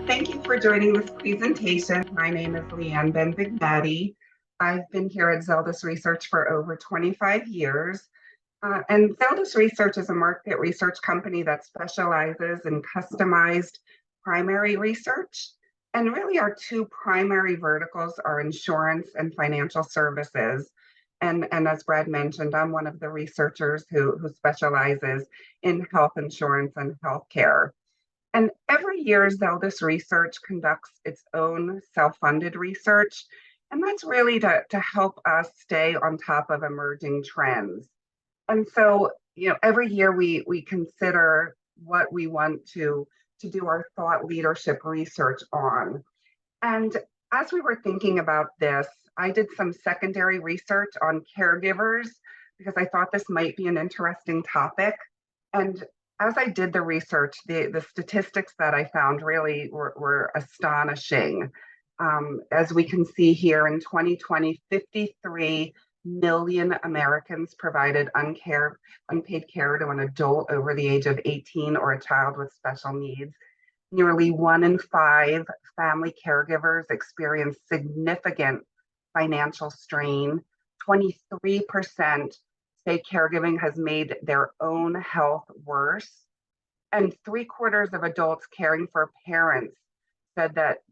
Thank you for joining this presentation. My name is Leanne Benvignati. I've been here at Zeldis Research for over 25 years. And Zeldis Research is a market research company that specializes in customized primary research. And really, our two primary verticals are insurance and financial services. And as Brad mentioned, I'm one of the researchers who specializes in health insurance and healthcare. And every year, Zeldis Research conducts its own self-funded research, and that's really to help us stay on top of emerging trends. And so, every year we consider what we want to do our thought leadership research on. And as we were thinking about this, I did some secondary research on caregivers because I thought this might be an interesting topic. And as I did the research, the statistics that I found really were astonishing. As we can see here in 2020, 53 million Americans provided unpaid care to an adult over the age of 18 or a child with special needs. Nearly 1 in 5 family caregivers experience significant financial strain. 23% say caregiving has made their own health worse. And 3/4 of adults caring for parents said that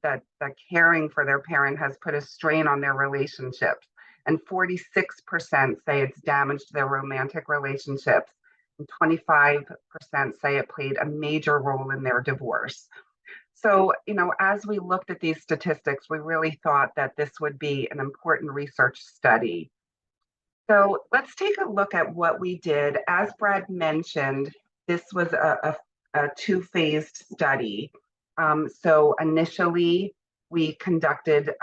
caring for their parent has put a strain on their relationships. And 46% say it's damaged their romantic relationships. And 25% say it played a major role in their divorce. So, as we looked at these statistics, we really thought that this would be an important research study. So let's take a look at what we did. As Brad mentioned, this was a two-phased study. So initially, we conducted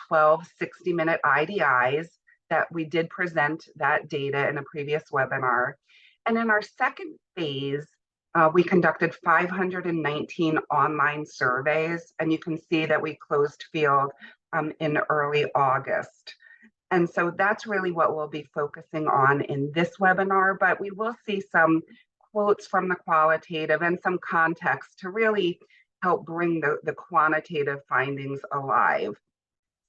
12 60-minute IDIs that we did present that data in a previous webinar. And in our second phase, we conducted 519 online surveys, and you can see that we closed field in early August. And so that's really what we'll be focusing on in this webinar, but we will see some quotes from the qualitative and some context to really help bring the quantitative findings alive.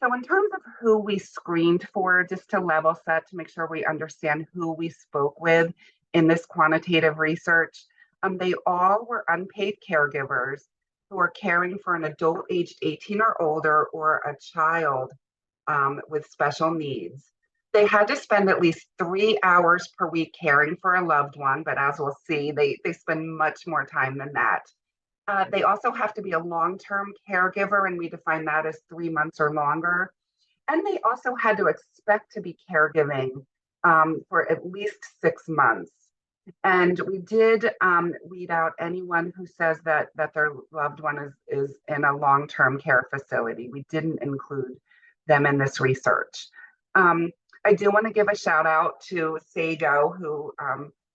So in terms of who we screened for, just to level set to make sure we understand who we spoke with in this quantitative research, they all were unpaid caregivers who are caring for an adult aged 18 or older or a child with special needs. They had to spend at least 3 hours per week caring for a loved one, but as we'll see, they spend much more time than that. They also have to be a long-term caregiver, and we define that as 3 months or longer. And they also had to expect to be caregiving for at least 6 months. And we did weed out anyone who says that their loved one is in a long-term care facility. We didn't include them in this research. I do want to give a shout out to Sago, who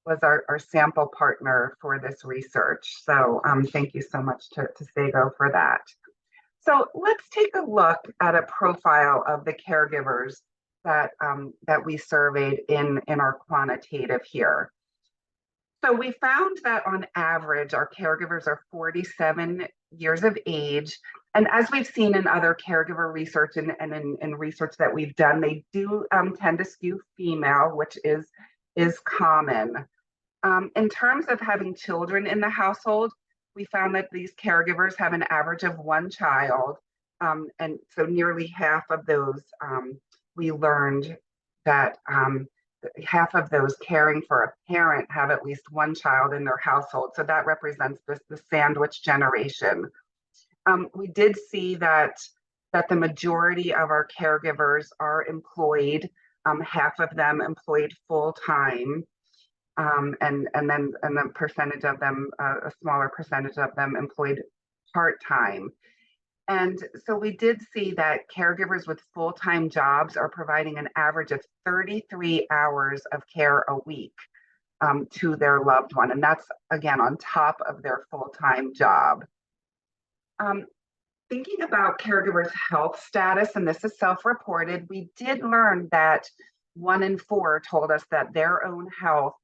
was our sample partner for this research. So thank you so much to Sago for that. So let's take a look at a profile of the caregivers that we surveyed in our quantitative here. So we found that on average, our caregivers are 47 years of age. And as we've seen in other caregiver research and in research that we've done, they do tend to skew female, which is common. In terms of having children in the household, we found that these caregivers have an average of one child. And so nearly half of those, we learned that half of those caring for a parent have at least one child in their household. So that represents the sandwich generation. We did see that the majority of our caregivers are employed, half of them employed full time, and then a percentage of them, a smaller percentage of them employed part time. And so we did see that caregivers with full-time jobs are providing an average of 33 hours of care a week to their loved one. And that's, again, on top of their full-time job. Thinking about caregivers' health status, and this is self-reported, we did learn that 1 in 4 told us that their own health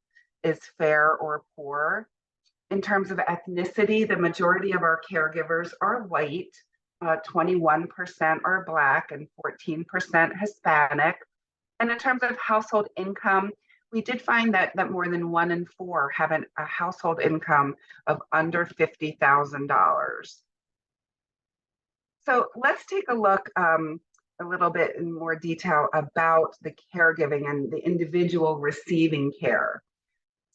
is fair or poor. In terms of ethnicity, the majority of our caregivers are white, 21% are Black, and 14% Hispanic. And in terms of household income, we did find that more than 1 in 4 have a household income of under $50,000. So let's take a look a little bit in more detail about the caregiving and the individual receiving care.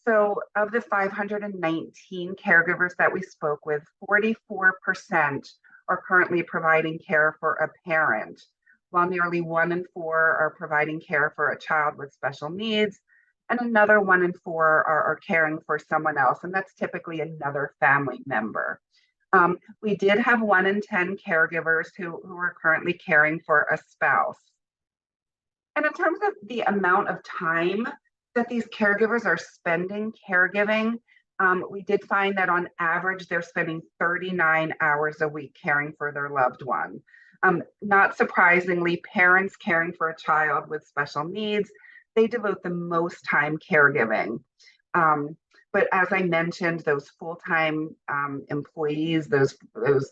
So, of the 519 caregivers that we spoke with, 44% are currently providing care for a parent, while nearly 1 in 4 are providing care for a child with special needs, and another 1 in 4 are caring for someone else, and that's typically another family member. We did have 1 in 10 caregivers who are currently caring for a spouse. And in terms of the amount of time that these caregivers are spending caregiving, we did find that on average, they're spending 39 hours a week caring for their loved one. Not surprisingly, parents caring for a child with special needs, they devote the most time caregiving. But as I mentioned, those full-time employees, those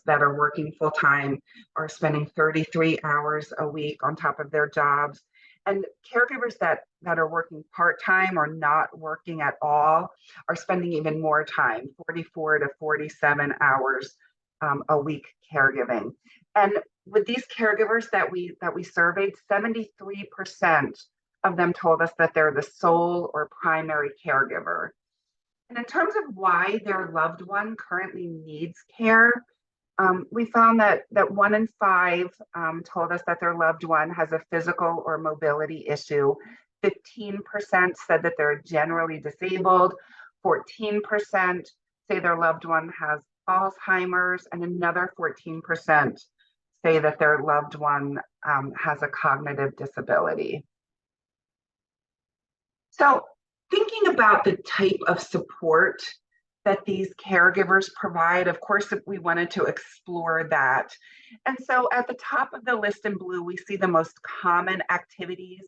that are working full-time, are spending 33 hours a week on top of their jobs. And caregivers that are working part-time or not working at all are spending even more time, 44 to 47 hours a week caregiving. And with these caregivers that we surveyed, 73% of them told us that they're the sole or primary caregiver. And in terms of why their loved one currently needs care, we found that 1 in 5 told us that their loved one has a physical or mobility issue. 15% said that they're generally disabled. 14% say their loved one has Alzheimer's, and another 14% say that their loved one has a cognitive disability. So, thinking about the type of support that these caregivers provide, of course, we wanted to explore that. And so at the top of the list in blue, we see the most common activities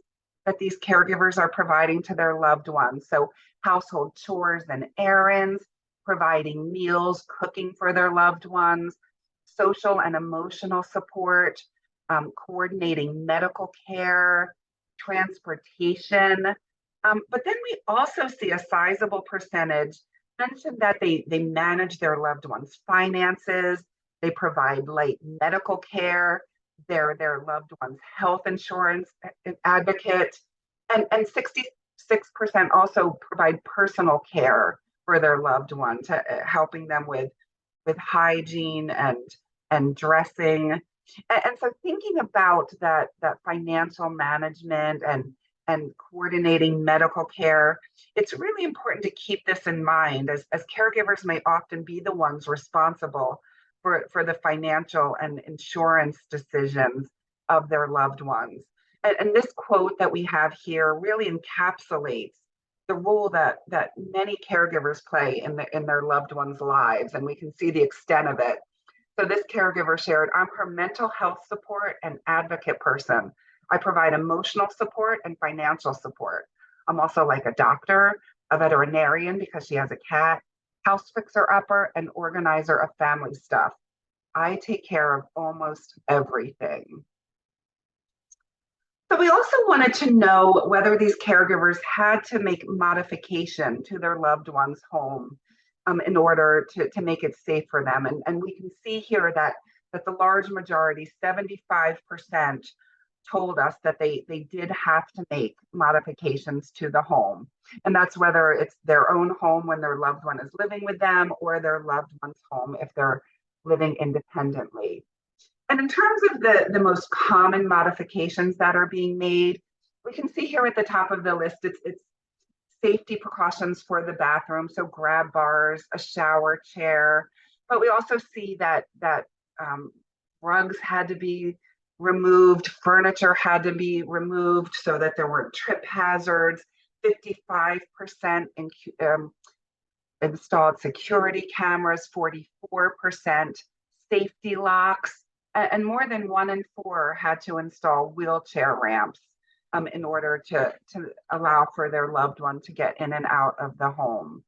that these caregivers are providing to their loved ones. So household chores and errands, providing meals, cooking for their loved ones, social and emotional support, coordinating medical care, transportation. But then we also see a sizable percentage mentioned that they manage their loved ones' finances, they provide light medical care, they're their loved one's health insurance advocate, and 66% also provide personal care for their loved one, helping them with hygiene and dressing. And so thinking about that financial management and coordinating medical care, it's really important to keep this in mind, as caregivers may often be the ones responsible for the financial and insurance decisions of their loved ones. And this quote that we have here really encapsulates the role that many caregivers play in their loved ones' lives, and we can see the extent of it. So this caregiver shared, "I'm her mental health support and advocate person. I provide emotional support and financial support. I'm also like a doctor, a veterinarian because she has a cat, house fixer-upper, and organizer of family stuff. I take care of almost everything." So we also wanted to know whether these caregivers had to make modification to their loved one's home in order to make it safe for them. And we can see here that the large majority, 75%, told us that they did have to make modifications to the home. And that's whether it's their own home when their loved one is living with them, or their loved one's home if they're living independently. And in terms of the most common modifications that are being made, we can see here at the top of the list, it's safety precautions for the bathroom, so grab bars, a shower chair. But we also see that rugs had to be removed, furniture had to be removed so that there weren't trip hazards. 55% installed security cameras, 44% safety locks, and more than 1 in 4 had to install wheelchair ramps in order to allow for their loved one to get in and out of the home.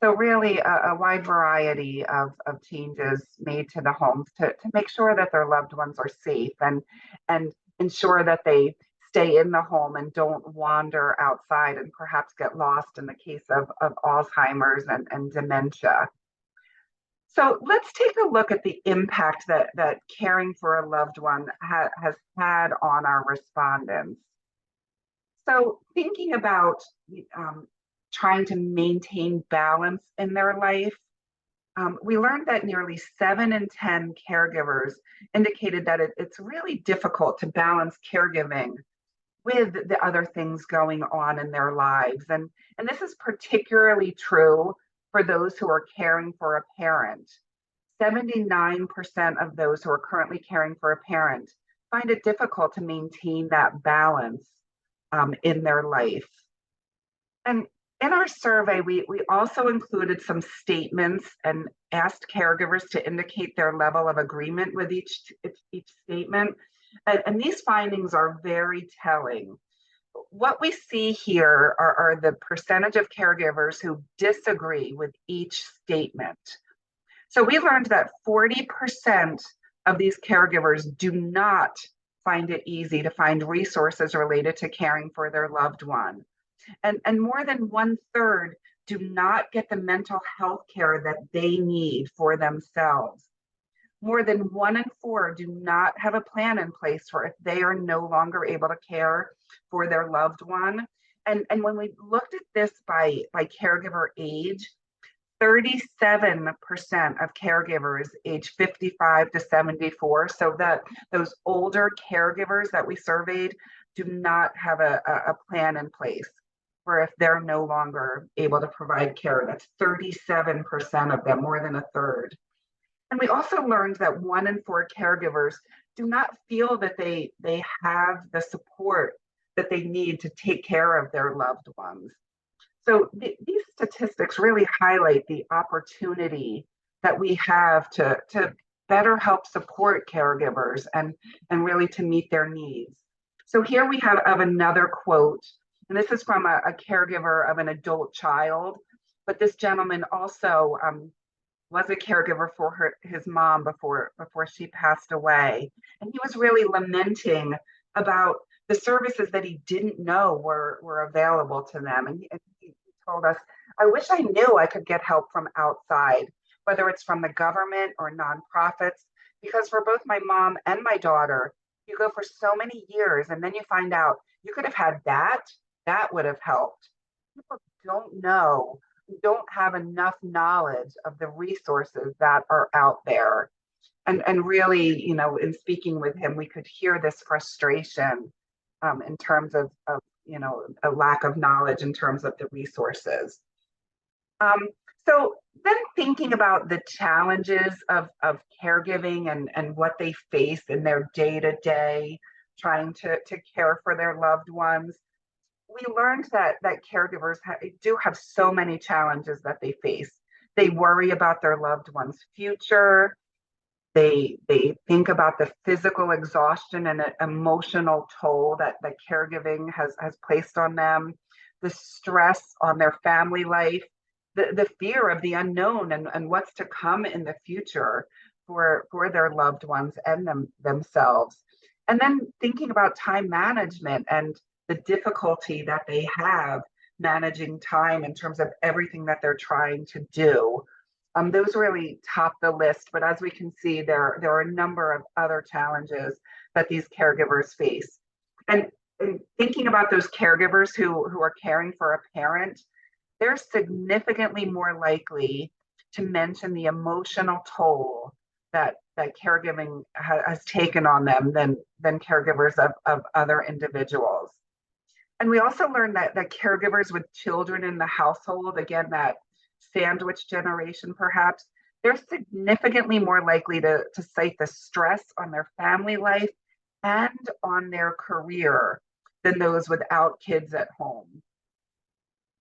So really a wide variety of changes made to the homes to make sure that their loved ones are safe and ensure that they stay in the home and don't wander outside and perhaps get lost in the case of Alzheimer's and dementia. So let's take a look at the impact that caring for a loved one has had on our respondents. So thinking about um, trying to maintain balance in their life, we learned that nearly 7 in 10 caregivers indicated that it's really difficult to balance caregiving with the other things going on in their lives. And this is particularly true for those who are caring for a parent. 79% of those who are currently caring for a parent find it difficult to maintain that balance in their life. And in our survey, we also included some statements and asked caregivers to indicate their level of agreement with each statement. And these findings are very telling. What we see here are the percentage of caregivers who disagree with each statement. So we learned that 40% of these caregivers do not find it easy to find resources related to caring for their loved one. And more than 1/3 do not get the mental health care that they need for themselves. More than 1 in 4 do not have a plan in place for if they are no longer able to care for their loved one. And when we looked at this by caregiver age, 37% of caregivers age 55 to 74, so that those older caregivers that we surveyed do not have a plan in place for if they're no longer able to provide care. That's 37% of them, more than a third. And we also learned that 1 in 4 caregivers do not feel that they have the support that they need to take care of their loved ones. So these statistics really highlight the opportunity that we have to better help support caregivers and really to meet their needs. So here we have another quote, and this is from a caregiver of an adult child, but this gentleman also was a caregiver for his mom before she passed away. And he was really lamenting about the services that he didn't know were available to them. And he told us, I wish I knew I could get help from outside, whether it's from the government or nonprofits, because for both my mom and my daughter, you go for so many years and then you find out you could have had that would have helped. People don't know, don't have enough knowledge of the resources that are out there. And really, in speaking with him, we could hear this frustration in terms of a lack of knowledge in terms of the resources. So then thinking about the challenges of caregiving and what they face in their day-to-day, trying to care for their loved ones, we learned that caregivers do have so many challenges that they face. They worry about their loved one's future. They think about the physical exhaustion and emotional toll that caregiving has placed on them, the stress on their family life, the fear of the unknown and what's to come in the future for their loved ones and themselves. And then thinking about time management and the difficulty that they have managing time in terms of everything that they're trying to do. Those really top the list, but as we can see, there are a number of other challenges that these caregivers face. And thinking about those caregivers who are caring for a parent, they're significantly more likely to mention the emotional toll that caregiving has taken on them than caregivers of other individuals. And we also learned that caregivers with children in the household, again, that sandwich generation perhaps, they're significantly more likely to cite the stress on their family life and on their career than those without kids at home.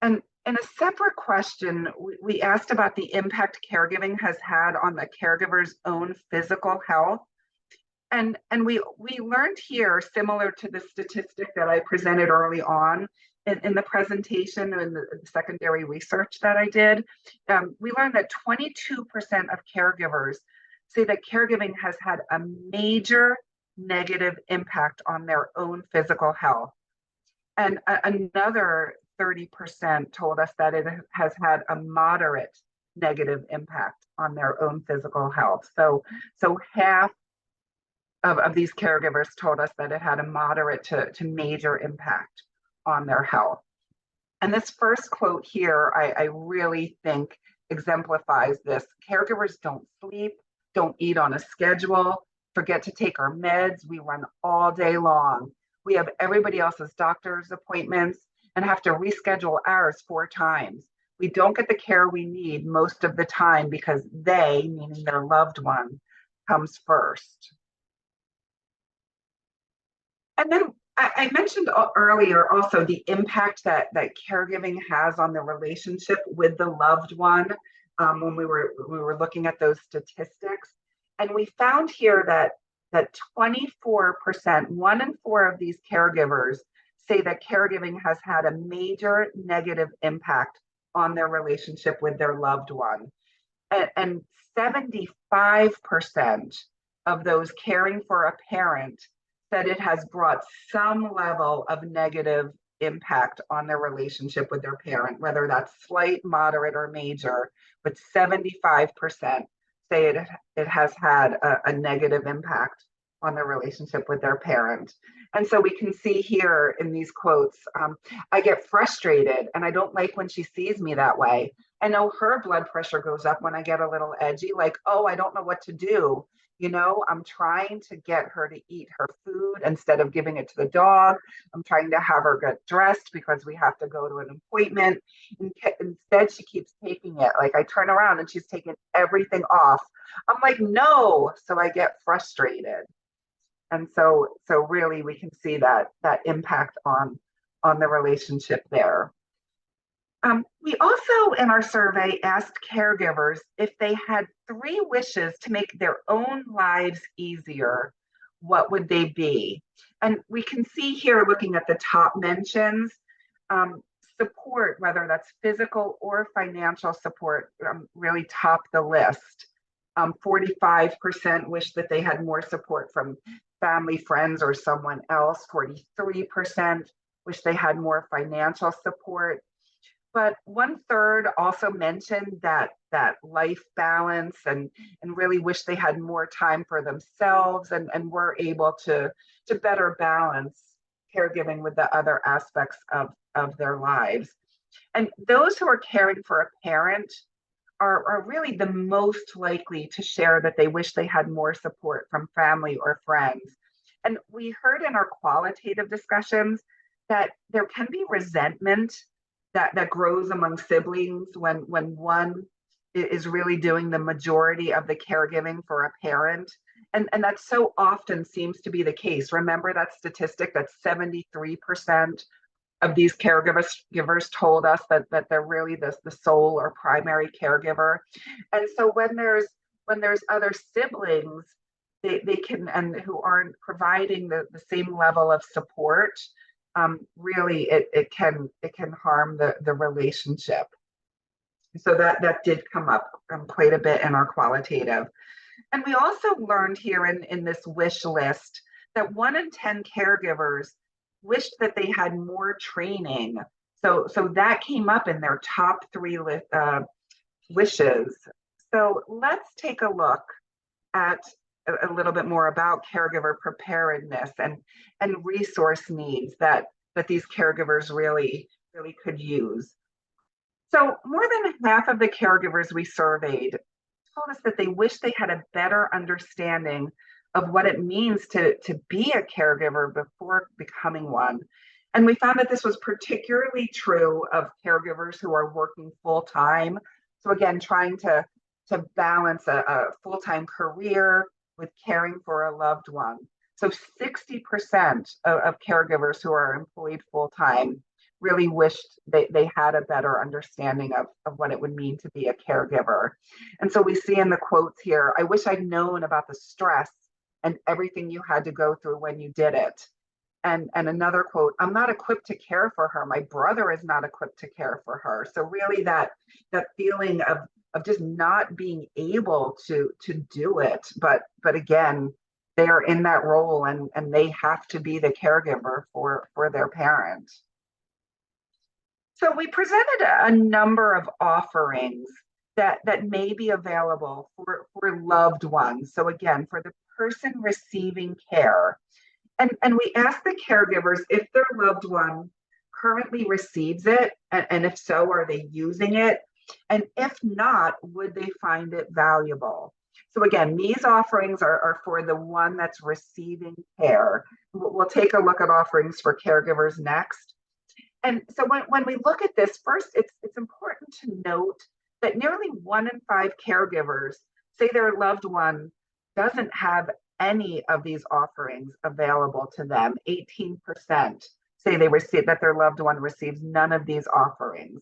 And in a separate question, we asked about the impact caregiving has had on the caregiver's own physical health. And we learned here, similar to the statistic that I presented early on, in the presentation and the secondary research that I did, we learned that 22% of caregivers say that caregiving has had a major negative impact on their own physical health. And another 30% told us that it has had a moderate negative impact on their own physical health. So half of these caregivers told us that it had a moderate to major impact on their health. And this first quote here, I really think exemplifies this. Caregivers don't sleep, don't eat on a schedule, forget to take our meds. We run all day long. We have everybody else's doctor's appointments and have to reschedule ours 4 times. We don't get the care we need most of the time because they, meaning their loved one, comes first. And then I mentioned earlier also the impact that caregiving has on the relationship with the loved one when we were looking at those statistics. And we found here that 24%, 1 in 4 of these caregivers say that caregiving has had a major negative impact on their relationship with their loved one. And 75% of those caring for a parent said it has brought some level of negative impact on their relationship with their parent, whether that's slight, moderate, or major, but 75% say it has had a negative impact on their relationship with their parent. And so we can see here in these quotes, I get frustrated and I don't like when she sees me that way. I know her blood pressure goes up when I get a little edgy, like, oh, I don't know what to do. You know, I'm trying to get her to eat her food instead of giving it to the dog. I'm trying to have her get dressed because we have to go to an appointment. Instead, she keeps taking it. Like I turn around and she's taking everything off. I'm like, no. So I get frustrated. And so really we can see that impact on the relationship there. We also, in our survey, asked caregivers if they had 3 wishes to make their own lives easier, what would they be? And we can see here, looking at the top mentions, support, whether that's physical or financial support, really top the list. 45% wish that they had more support from family, friends, or someone else. 43% wish they had more financial support. But 1/3 also mentioned that life balance and really wish they had more time for themselves and were able to better balance caregiving with the other aspects of their lives. And those who are caring for a parent are really the most likely to share that they wish they had more support from family or friends. And we heard in our qualitative discussions that there can be resentment that grows among siblings when one is really doing the majority of the caregiving for a parent. And that so often seems to be the case. Remember that statistic that 73% of these caregivers told us that they're really the sole or primary caregiver. And so when there's other siblings, they can, and who aren't providing the same level of support, really it can harm the relationship. So that did come up quite a bit in our qualitative. And we also learned here in this wish list that 1 in 10 caregivers wished that they had more training. So that came up in their top 3 wishes. So let's take a look at a little bit more about caregiver preparedness and resource needs that these caregivers really could use. So more than half of the caregivers we surveyed told us that they wish they had a better understanding of what it means to be a caregiver before becoming one. And we found that this was particularly true of caregivers who are working full time. So again, trying to balance a full-time career with caring for a loved one. So 60% of caregivers who are employed full-time really wished they had a better understanding of what it would mean to be a caregiver. And so we see in the quotes here, I wish I'd known about the stress and everything you had to go through when you did it. And another quote, I'm not equipped to care for her. My brother is not equipped to care for her. So really that feeling of just not being able to do it. But again, they are in that role and they have to be the caregiver for their parent. So we presented a number of offerings that may be available for loved ones. So again, for the person receiving care. And we asked the caregivers if their loved one currently receives it, and if so, are they using it? And if not, would they find it valuable? So again, these offerings are for the one that's receiving care. We'll take a look at offerings for caregivers next. And so when we look at this, first, it's important to note that nearly 1 in 5 caregivers say their loved one doesn't have any of these offerings available to them. 18% say they receive that their loved one receives none of these offerings.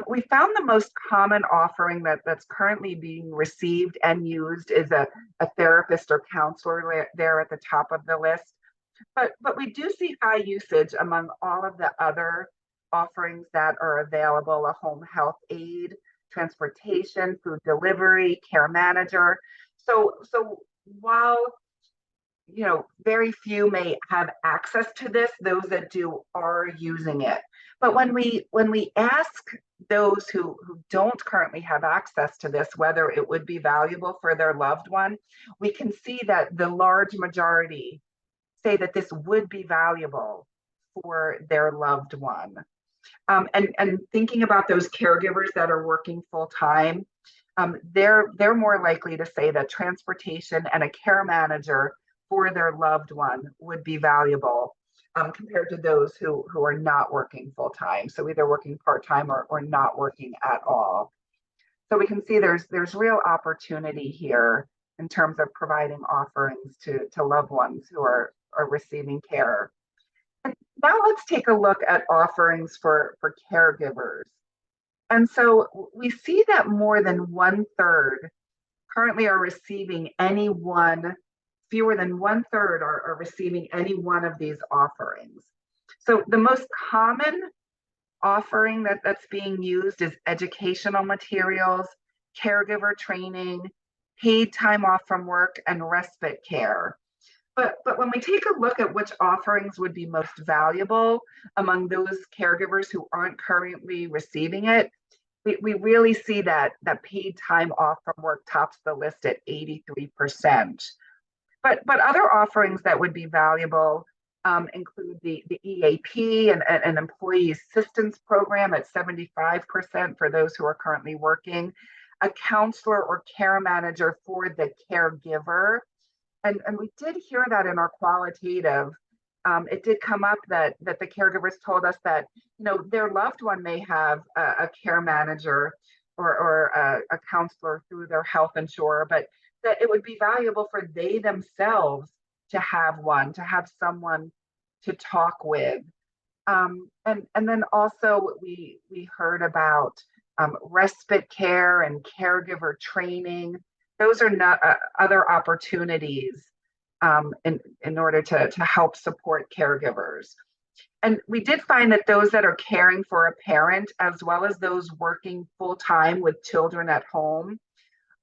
We found the most common offering that's currently being received and used is a therapist or counselor there at the top of the list. But we do see high usage among all of the other offerings that are available: a home health aide, transportation, food delivery, care manager. So while very few may have access to this, those that do are using it. But when we ask those who don't currently have access to this whether it would be valuable for their loved one, we can see that the large majority say that this would be valuable for their loved one. And thinking about those caregivers that are working full time, they're more likely to say that transportation and a care manager for their loved one would be valuable compared to those who are not working full time. So either working part time or not working at all. So we can see there's real opportunity here in terms of providing offerings to loved ones who are receiving care. And now let's take a look at offerings for caregivers. And so we see that more than 1/3 currently are receiving any one, fewer than 1/3 are receiving any one of these offerings. So the most common offering that's being used is educational materials, caregiver training, paid time off from work, and respite care. But when we take a look at which offerings would be most valuable among those caregivers who aren't currently receiving it, we really see that paid time off from work tops the list at 83%. But other offerings that would be valuable include the EAP and an employee assistance program at 75% for those who are currently working, a counselor or care manager for the caregiver. And we did hear that in our qualitative. It did come up that the caregivers told us that their loved one may have a care manager or a counselor through their health insurer, but that it would be valuable for they themselves to have one, to have someone to talk with. And then also we heard about respite care and caregiver training. Those are not other opportunities in order to help support caregivers. And we did find that those that are caring for a parent, as well as those working full time with children at home,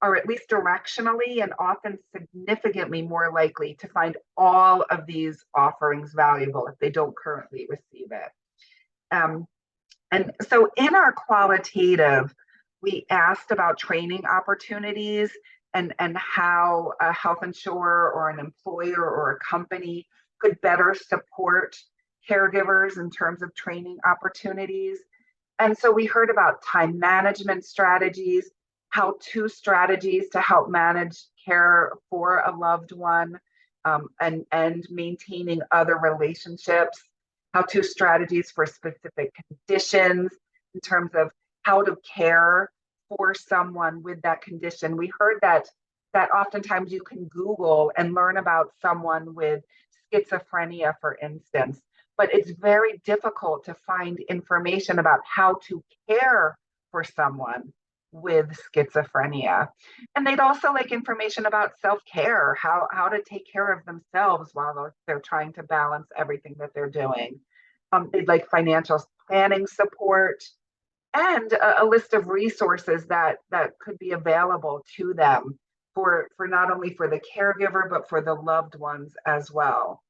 are at least directionally and often significantly more likely to find all of these offerings valuable if they don't currently receive it. And so in our qualitative, we asked about training opportunities and how a health insurer or an employer or a company could better support caregivers in terms of training opportunities. And so we heard about time management strategies, how-to strategies to help manage care for a loved one, and maintaining other relationships, how-to strategies for specific conditions in terms of how to care for someone with that condition. We heard that oftentimes you can Google and learn about someone with schizophrenia, for instance, but it's very difficult to find information about how to care for someone with schizophrenia. And they'd also like information about self-care, how to take care of themselves while they're trying to balance everything that they're doing. They'd like financial planning support and a list of resources that could be available to them for not only for the caregiver, but for the loved ones as well.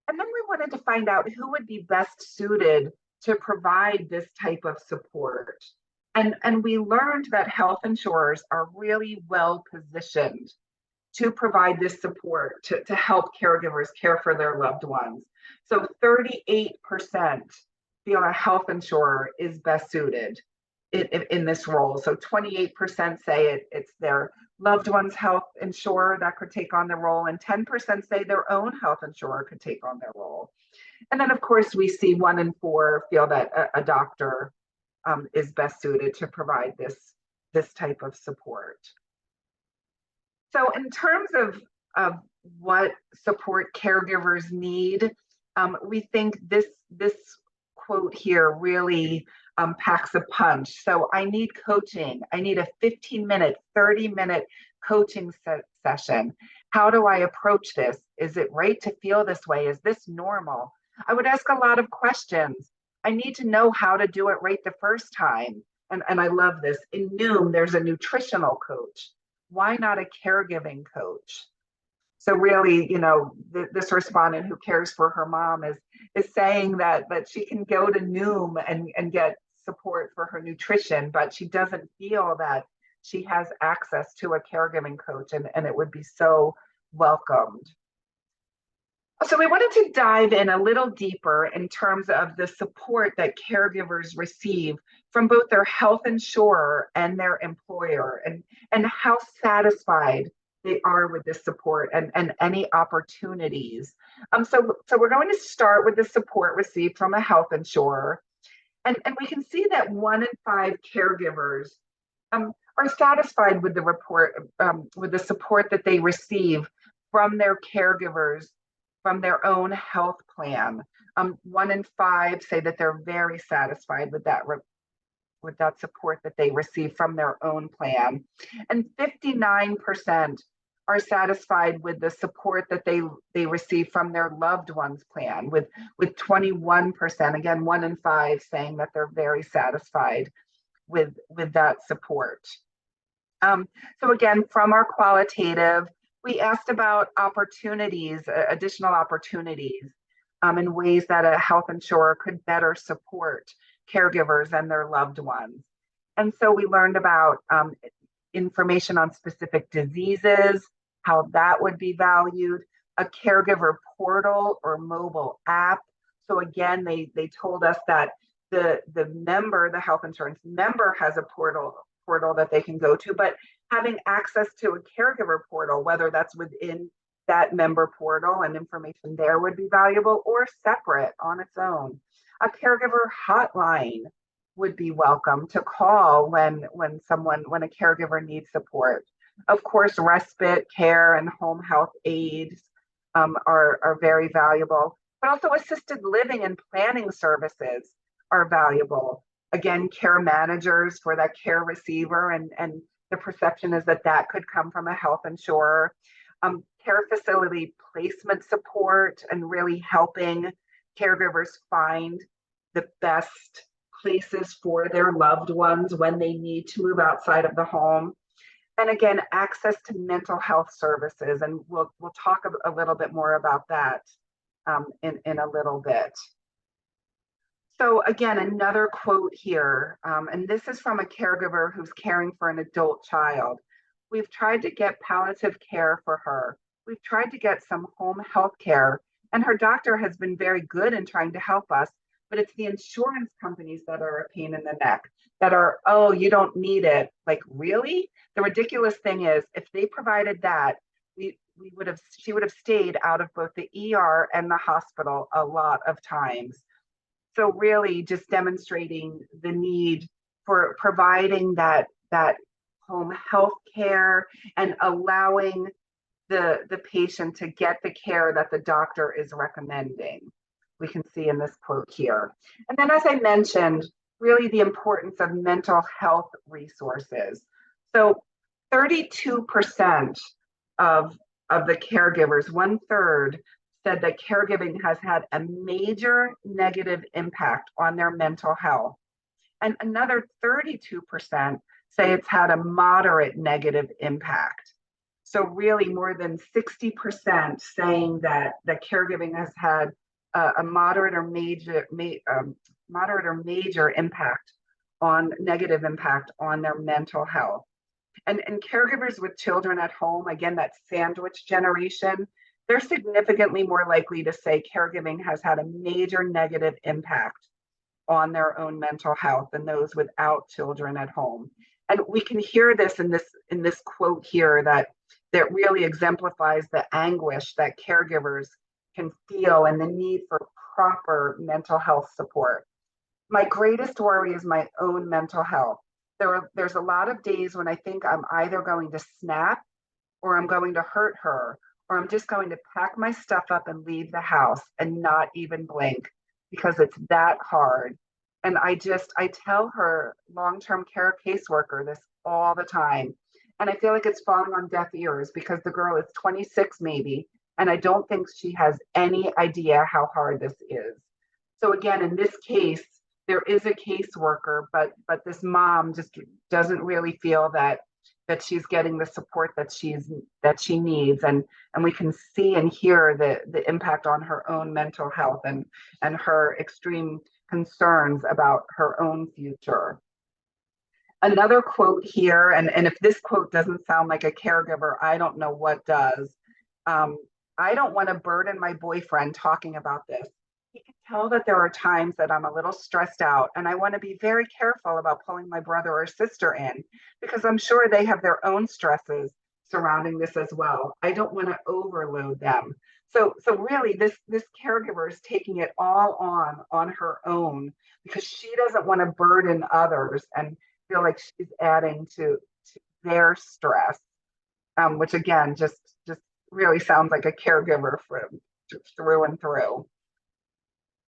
And then we wanted to find out who would be best suited to provide this type of support. And we learned that health insurers are really well positioned to provide this support to help caregivers care for their loved ones. So 38% feel a health insurer is best suited in this role. So 28% say it's their loved one's health insurer that could take on the role, and 10% say their own health insurer could take on their role. And then, of course, we see 1 in 4 feel that a doctor is best suited to provide this type of support. So in terms of what support caregivers need, we think this quote here really packs a punch. So I need coaching. I need a 15-minute, 30-minute coaching session. How do I approach this? Is it right to feel this way? Is this normal? I would ask a lot of questions. I need to know how to do it right the first time. And I love this. In Noom, there's a nutritional coach. Why not a caregiving coach? So really, this respondent who cares for her mom is saying that she can go to Noom and get support for her nutrition, but she doesn't feel that she has access to a caregiving coach, and it would be so welcomed. So we wanted to dive in a little deeper in terms of the support that caregivers receive from both their health insurer and their employer, and how satisfied they are with this support and any opportunities. So we're going to start with the support received from a health insurer. And we can see that 1 in 5 caregivers are satisfied with with the support that they receive from their caregivers, from their own health plan. 1 in 5 say that they're very satisfied with that support that they receive from their own plan. And 59% are satisfied with the support that they receive from their loved one's plan, with 21%, again, 1 in 5 saying that they're very satisfied with that support. So again, from our qualitative, we asked about opportunities, additional opportunities, in ways that a health insurer could better support caregivers and their loved ones. And so we learned about information on specific diseases, how that would be valued, a caregiver portal or mobile app. So again, they told us that the health insurance member has a portal that they can go to, but having access to a caregiver portal, whether that's within that member portal and information there would be valuable, or separate on its own. A caregiver hotline would be welcome to call when a caregiver needs support. Of course, respite care and home health aides are very valuable, but also assisted living and planning services are valuable. Again, care managers for that care receiver, and the perception is that could come from a health insurer. Care facility placement support and really helping caregivers find the best places for their loved ones when they need to move outside of the home. And again, access to mental health services, and we'll talk a little bit more about that in a little bit. So again, another quote here, and this is from a caregiver who's caring for an adult child. We've tried to get palliative care for her. We've tried to get some home health care, and her doctor has been very good in trying to help us, but it's the insurance companies that are a pain in the neck, that are, oh, you don't need it. Like, really? The ridiculous thing is, if they provided that, she would have stayed out of both the ER and the hospital a lot of times. So really just demonstrating the need for providing that home health care and allowing the patient to get the care that the doctor is recommending. We can see in this quote here. And then, as I mentioned, really the importance of mental health resources. So 32% of, of the caregivers, one third, said that caregiving has had a major negative impact on their mental health. And another 32% say it's had a moderate negative impact. So really more than 60% saying that caregiving has had a moderate or major impact on negative impact on their mental health. And caregivers with children at home, again, that sandwich generation, they're significantly more likely to say caregiving has had a major negative impact on their own mental health than those without children at home. And we can hear this in this quote here that really exemplifies the anguish that caregivers can feel and the need for proper mental health support. My greatest worry is my own mental health. There's a lot of days when I think I'm either going to snap or I'm going to hurt her, or I'm just going to pack my stuff up and leave the house and not even blink because it's that hard. And I tell her long-term care caseworker this all the time. And I feel like it's falling on deaf ears because the girl is 26 maybe, and I don't think she has any idea how hard this is. So again, in this case, there is a caseworker, but this mom just doesn't really feel that she's getting the support that she needs, and we can see and hear the impact on her own mental health and her extreme concerns about her own future. Another quote here, and if this quote doesn't sound like a caregiver, I don't know what does. Um, I don't want to burden my boyfriend talking about this. He can tell that there are times that I'm a little stressed out, and I want to be very careful about pulling my brother or sister in because I'm sure they have their own stresses surrounding this as well. I don't want to overload them. So really, this caregiver is taking it all on her own because she doesn't want to burden others and feel like she's adding to their stress, which again just really sounds like a caregiver through and through.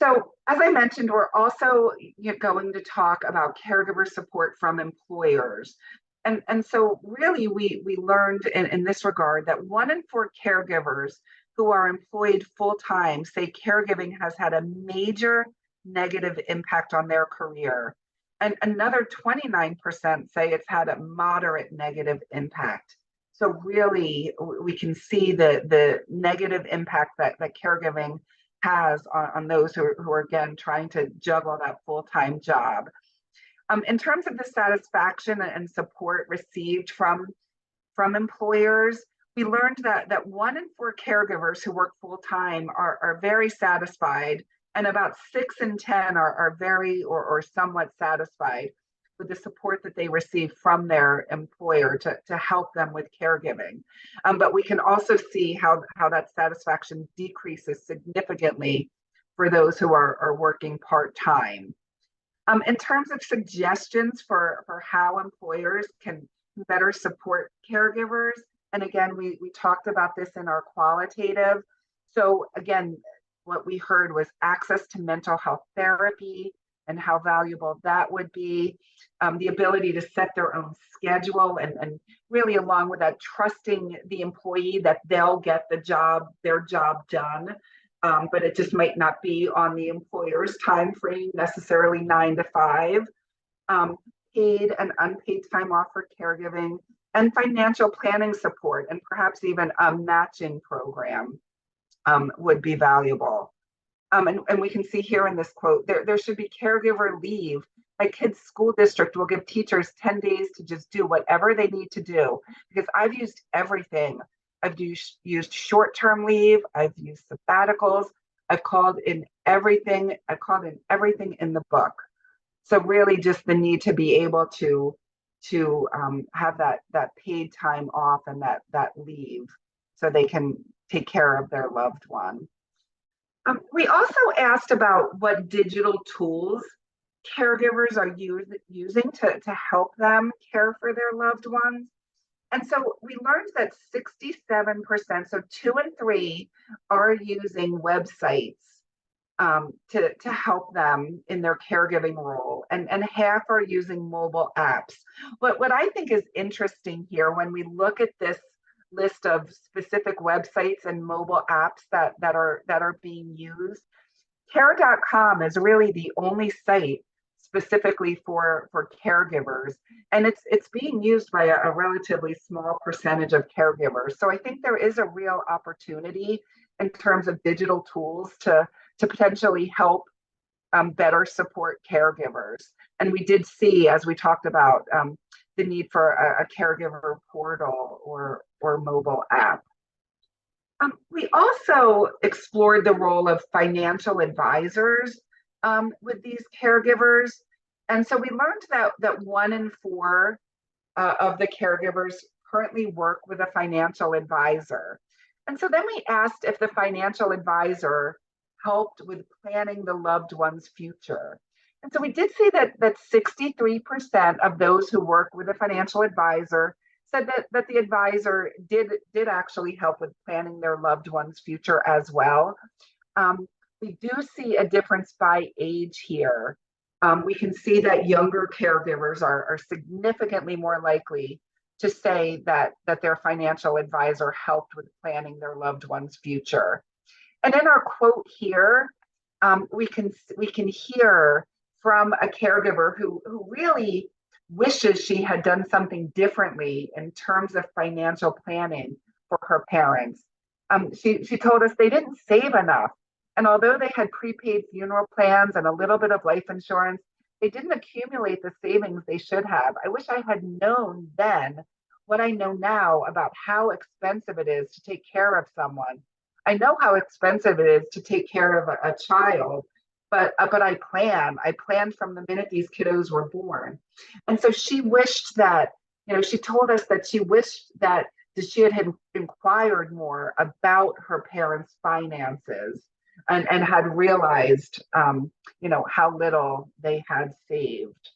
So, as I mentioned, we're also going to talk about caregiver support from employers. And so, really, we learned in this regard that 1 in 4 caregivers who are employed full time say caregiving has had a major negative impact on their career. And another 29% say it's had a moderate negative impact. So, really, we can see the negative impact that caregiving has on those who are again trying to juggle that full-time job. In terms of the satisfaction and support received from employers, we learned that 1 in 4 caregivers who work full-time are very satisfied, and about 6 in 10 are very or somewhat satisfied with the support that they receive from their employer to help them with caregiving. But we can also see how that satisfaction decreases significantly for those who are working part-time. In terms of suggestions for how employers can better support caregivers, and again, we talked about this in our qualitative. So again, what we heard was access to mental health therapy and how valuable that would be, the ability to set their own schedule, and really along with that, trusting the employee that they'll get their job done. But it just might not be on the employer's time frame, necessarily 9 to 5. Paid and unpaid time off for caregiving, and financial planning support, and perhaps even a matching program would be valuable. And we can see here in this quote, there should be caregiver leave. My kid's school district will give teachers 10 days to just do whatever they need to do, because I've used everything. I've used short-term leave, I've used sabbaticals, I've called in everything in the book. So really just the need to be able to have that paid time off and that leave so they can take care of their loved one. We also asked about what digital tools caregivers are using to help them care for their loved ones. And so we learned that 67%, so 2 in 3, are using websites to help them in their caregiving role, and half are using mobile apps. What I think is interesting here when we look at this list of specific websites and mobile apps that are being used, care.com is really the only site specifically for caregivers, and it's being used by a relatively small percentage of caregivers. So I think there is a real opportunity in terms of digital tools to potentially help better support caregivers. And we did see, as we talked about, the need for a caregiver portal or mobile app. We also explored the role of financial advisors with these caregivers. And so we learned that 1 in 4 of the caregivers currently work with a financial advisor. And so then we asked if the financial advisor helped with planning the loved one's future. And so we did see that 63% of those who work with a financial advisor said that the advisor did actually help with planning their loved one's future as well. We do see a difference by age here. We can see that younger caregivers are significantly more likely to say that their financial advisor helped with planning their loved one's future. And in our quote here, we can hear from a caregiver who really wishes she had done something differently in terms of financial planning for her parents. She told us they didn't save enough. And although they had prepaid funeral plans and a little bit of life insurance, they didn't accumulate the savings they should have. I wish I had known then what I know now about how expensive it is to take care of someone. I know how expensive it is to take care of a child, but I planned from the minute these kiddos were born. And so she wished that, she told us that she wished that she had inquired more about her parents' finances and had realized, how little they had saved.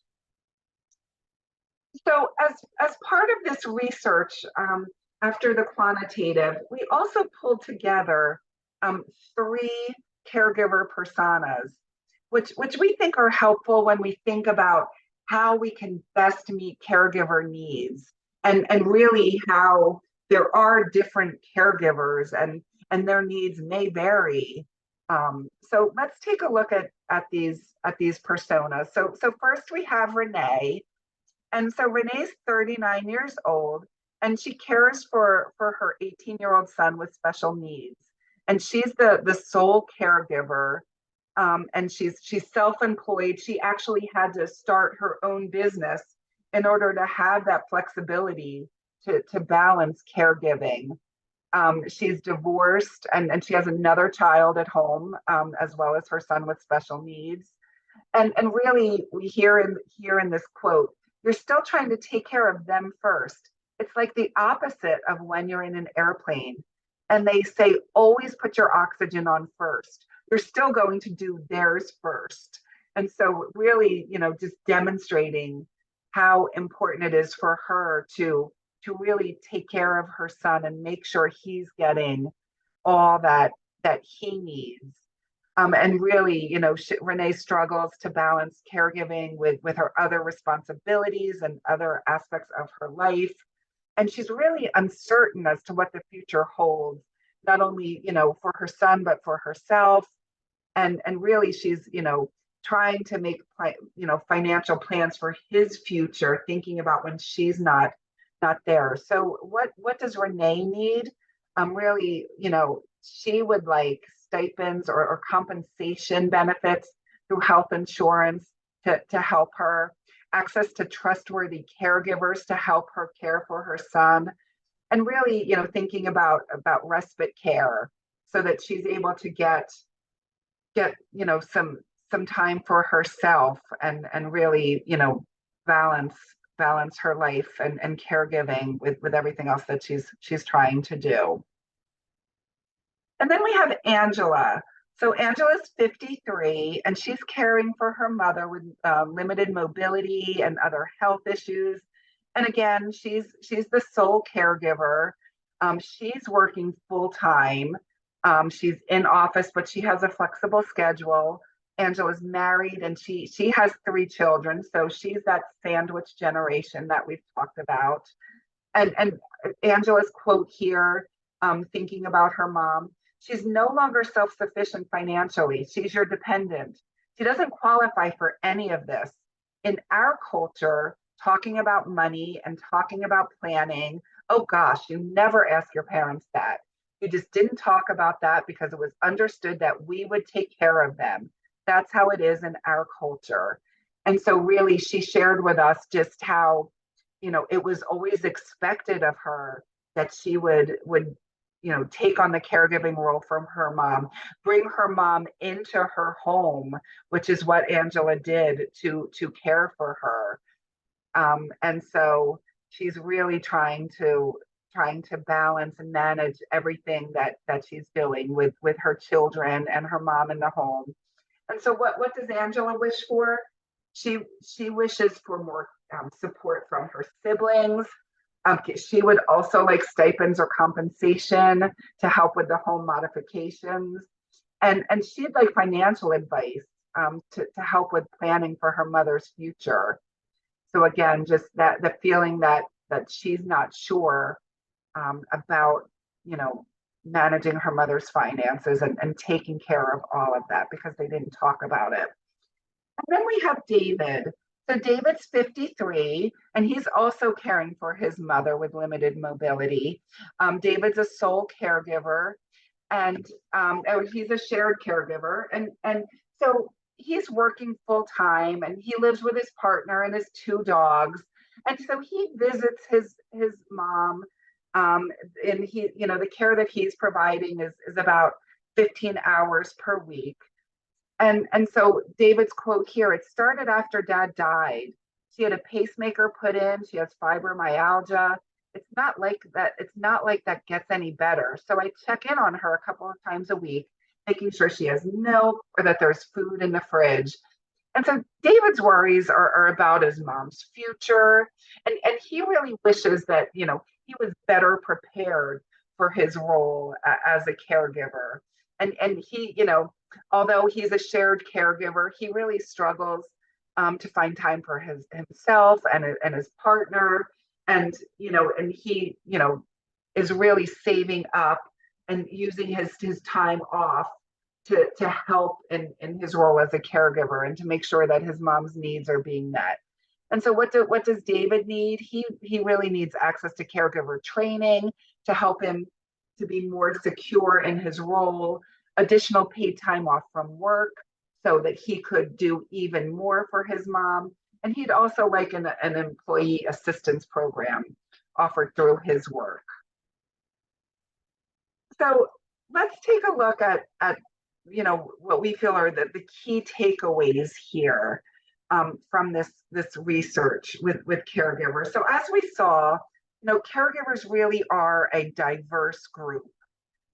So as part of this research, after the quantitative, we also pulled together 3 caregiver personas, which we think are helpful when we think about how we can best meet caregiver needs, and really how there are different caregivers and their needs may vary. So let's take a look at these personas. So first we have Renee. And so Renee's 39 years old, and she cares for her 18-year-old son with special needs. And she's the sole caregiver, and she's self-employed. She actually had to start her own business in order to have that flexibility to balance caregiving. She's divorced, and she has another child at home, as well as her son with special needs. And really, we hear in this quote, "You're still trying to take care of them first." It's like the opposite of when you're in an airplane and they say, always put your oxygen on first. You're still going to do theirs first. And so really, just demonstrating how important it is for her to really take care of her son and make sure he's getting all that he needs. And really, Renee struggles to balance caregiving with her other responsibilities and other aspects of her life. And she's really uncertain as to what the future holds, not only, for her son, but for herself. And really, she's, trying to make, financial plans for his future, thinking about when she's not there. So what does Renee need? Really, she would like stipends or compensation benefits through health insurance to help her, access to trustworthy caregivers to help her care for her son, and really, thinking about respite care so that she's able to get some time for herself and really, balance her life and caregiving with everything else that she's trying to do. And then we have Angela. So Angela's 53, and she's caring for her mother with limited mobility and other health issues. And again, she's the sole caregiver. She's working full time. She's in office, but she has a flexible schedule. Angela's married and she has 3 children. So she's that sandwich generation that we've talked about. And Angela's quote here, thinking about her mom, she's no longer self-sufficient financially. She's your dependent. She doesn't qualify for any of this. In our culture, talking about money and talking about planning, oh gosh, you never ask your parents that. You just didn't talk about that because it was understood that we would take care of them. That's how it is in our culture. And so really she shared with us just how, it was always expected of her that she would take on the caregiving role from her mom, bring her mom into her home, which is what Angela did to care for her. And so she's really trying to balance and manage everything that she's doing with her children and her mom in the home. And so what does Angela wish for? She wishes for more support from her siblings. She would also like stipends or compensation to help with the home modifications. And she'd like financial advice to help with planning for her mother's future. So again, just that the feeling that she's not sure about, managing her mother's finances and taking care of all of that because they didn't talk about it. And then we have David. So David's 53, and he's also caring for his mother with limited mobility. David's a sole caregiver, and he's a shared caregiver, and so he's working full time, and he lives with his partner and his 2 dogs, and so he visits his mom, and the care that he's providing is about 15 hours per week. And so David's quote here, it started after dad died. She had a pacemaker put in, she has fibromyalgia. It's not like that gets any better. So I check in on her a couple of times a week, making sure she has milk or that there's food in the fridge. And so David's worries are about his mom's future. And he really wishes that, he was better prepared for his role as a caregiver. And he, although he's a shared caregiver, he really struggles to find time for himself and his partner. And, and he, is really saving up and using his time off to help in his role as a caregiver and to make sure that his mom's needs are being met. And so what does David need? He really needs access to caregiver training to help him to be more secure in his role, additional paid time off from work so that he could do even more for his mom. And he'd also like an employee assistance program offered through his work. So let's take a look at what we feel are the key takeaways here from this research with caregivers. So as we saw, caregivers really are a diverse group.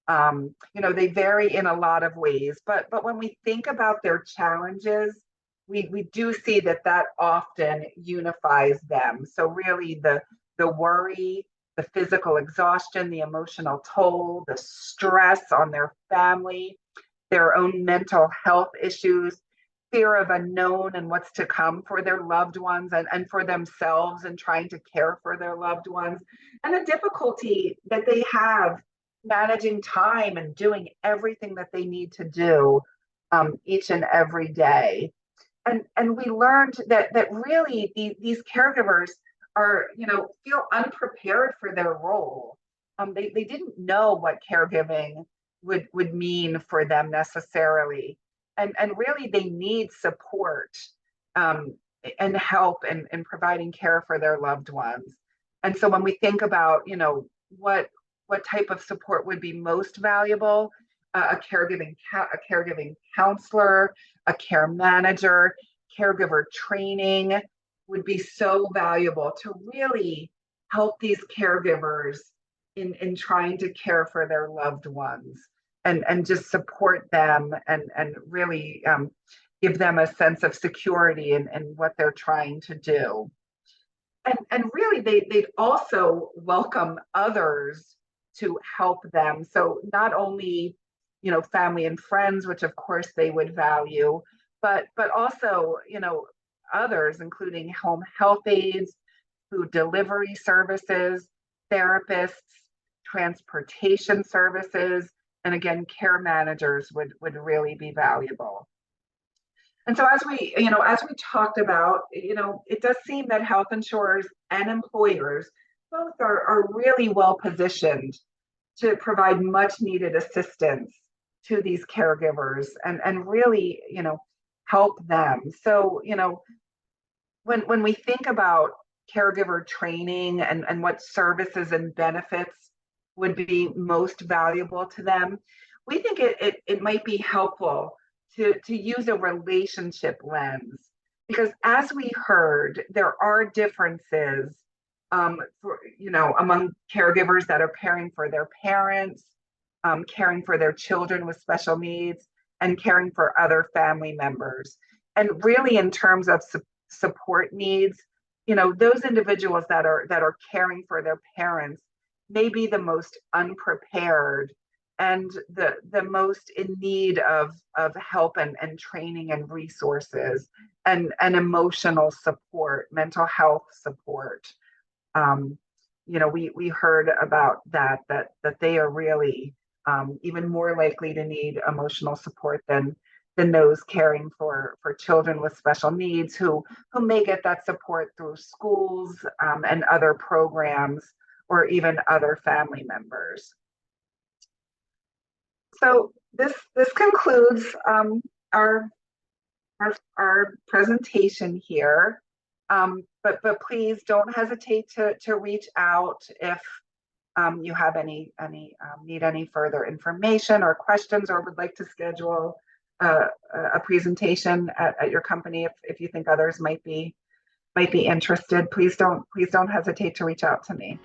They vary in a lot of ways, but when we think about their challenges, we do see that often unifies them. So really the worry, the physical exhaustion, the emotional toll, the stress on their family, their own mental health issues, fear of unknown and what's to come for their loved ones and for themselves and trying to care for their loved ones, and the difficulty that they have managing time and doing everything that they need to do each and every day. And we learned that really these caregivers are, feel unprepared for their role. They didn't know what caregiving would mean for them necessarily. And really they need support and help in providing care for their loved ones. And so when we think about, what type of support would be most valuable, a caregiving counselor, a care manager, caregiver training would be so valuable to really help these caregivers in trying to care for their loved ones and just support them and really give them a sense of security in what they're trying to do. And really they'd also welcome others to help them. So not only family and friends, which of course they would value, but also, others, including home health aides, food delivery services, therapists, transportation services, and again, care managers would really be valuable. And so as we talked about, it does seem that health insurers and employers both are really well positioned to provide much needed assistance to these caregivers and really, help them. So, when we think about caregiver training and what services and benefits would be most valuable to them, we think it might be helpful to use a relationship lens, because as we heard, there are differences among caregivers that are caring for their parents, caring for their children with special needs, and caring for other family members. And really, in terms of support needs, those individuals that are caring for their parents may be the most unprepared and the most in need of help and training and resources and emotional support, mental health support. We heard about that they are really even more likely to need emotional support than those caring for children with special needs who may get that support through schools and other programs or even other family members. So this concludes our presentation here. But please don't hesitate to reach out if you have any need any further information or questions, or would like to schedule a presentation at your company if you think others might be interested. Please don't hesitate to reach out to me.